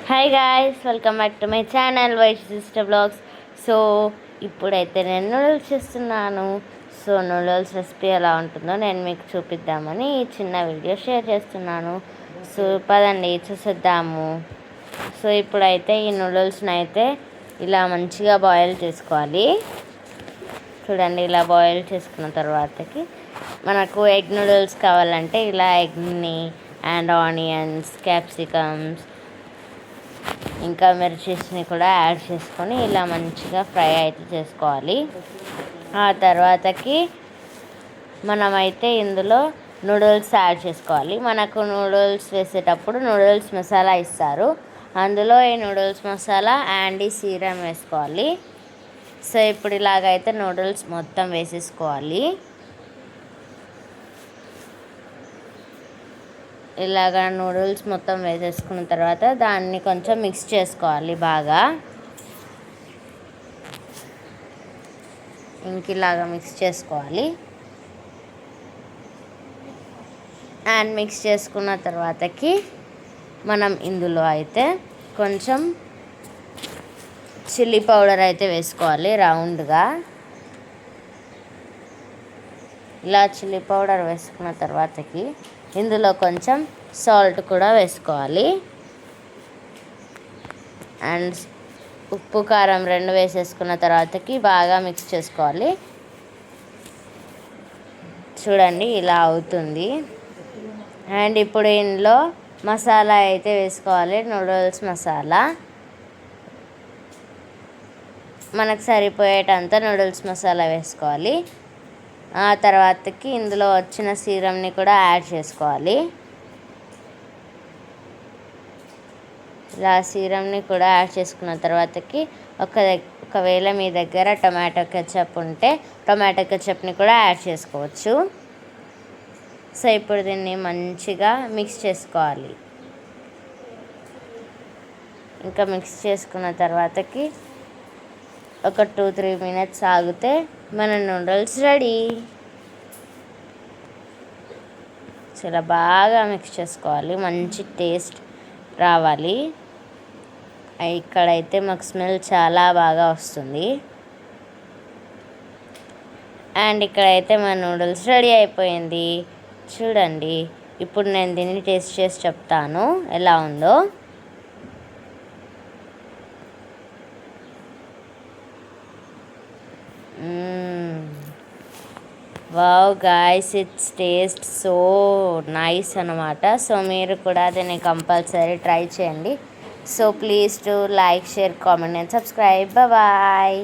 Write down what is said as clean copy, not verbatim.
Hi guys, welcome back to my channel Vaish sister blogs. So ఇప్పుడైతే నేను noodles చేస్తున్నాను. So noodles recipe ఎలా ఉంటుందో నేను మీకు చూపిద్దామని ఈ చిన్న వీడియో షేర్ చేస్తున్నాను. సో పదండి చూసేద్దాము. సో ఇప్పుడైతే ఈ నూడిల్స్ని అయితే ఇలా మంచిగా బాయిల్ చేసుకోవాలి. చూడండి, ఇలా బాయిల్ చేసుకున్న తర్వాతకి మనకు ఎగ్ నూడిల్స్ కావాలంటే ఇలా ఎగ్ని అండ్ ఆనియన్స్, క్యాప్సికమ్స్, ఇంకా మిర్చీస్ని కూడా యాడ్ చేసుకొని ఇలా మంచిగా ఫ్రై అయితే చేసుకోవాలి. ఆ తర్వాతకి మనమైతే ఇందులో నూడిల్స్ యాడ్ చేసుకోవాలి. మనకు నూడిల్స్ వేసేటప్పుడు నూడిల్స్ మసాలా ఇస్తారు, అందులో ఈ నూడిల్స్ మసాలా అండ్ ఈ సీరం వేసుకోవాలి. సో ఇప్పుడు ఇలాగైతే నూడిల్స్ మొత్తం వేసేసుకోవాలి. ఇలాగా నూడిల్స్ మొత్తం వేసేసుకున్న తర్వాత దాన్ని కొంచెం మిక్స్ చేసుకోవాలి బాగా. ఇలాగా మిక్స్ చేసుకోవాలి. అండ్ మిక్స్ చేసుకున్న తర్వాతకి మనం ఇందులో అయితే కొంచెం చిల్లీ పౌడర్ అయితే వేసుకోవాలి రౌండ్గా. ఇలా చిల్లీ పౌడర్ వేసుకున్న తర్వాతకి ఇందులో కొంచెం సాల్ట్ కూడా వేసుకోవాలి. అండ్ ఉప్పు కారం రెండు వేసేసుకున్న తర్వాతకి బాగా మిక్స్ చేసుకోవాలి. చూడండి, ఇలా అవుతుంది. అండ్ ఇప్పుడు ఇందులో మసాలా అయితే వేసుకోవాలి, నూడిల్స్ మసాలా. మనకు సరిపోయేటంత నూడిల్స్ మసాలా వేసుకోవాలి. ఆ తర్వాతకి ఇందులో వచ్చిన సీరంని కూడా యాడ్ చేసుకోవాలి. ఇలా సీరంని కూడా యాడ్ చేసుకున్న తర్వాతకి ఒకవేళ మీ దగ్గర టొమాటో కెచప్ ఉంటే టొమాటో కెచప్ని కూడా యాడ్ చేసుకోవచ్చు. సో ఇప్పుడు దీన్ని మంచిగా మిక్స్ చేసుకోవాలి. ఇంకా మిక్స్ చేసుకున్న తర్వాతకి ఒక 2-3 మినిట్స్ ఆగితే మన నూడిల్స్ రెడీ. చాలా బాగా మిక్స్ చేసుకోవాలి, మంచి టేస్ట్ రావాలి. ఇక్కడైతే మాకు స్మెల్ చాలా బాగా వస్తుంది. అండ్ ఇక్కడైతే మన నూడిల్స్ రెడీ అయిపోయింది. చూడండి, ఇప్పుడు నేను దీన్ని టేస్ట్ చేసి చెప్తాను ఎలా ఉందో. Wow guys, it's taste so nice అనమాట. సో మీరు కూడా దీన్ని కంపల్సరీ ట్రై చేయండి. So please to like, share, comment and subscribe. Bye.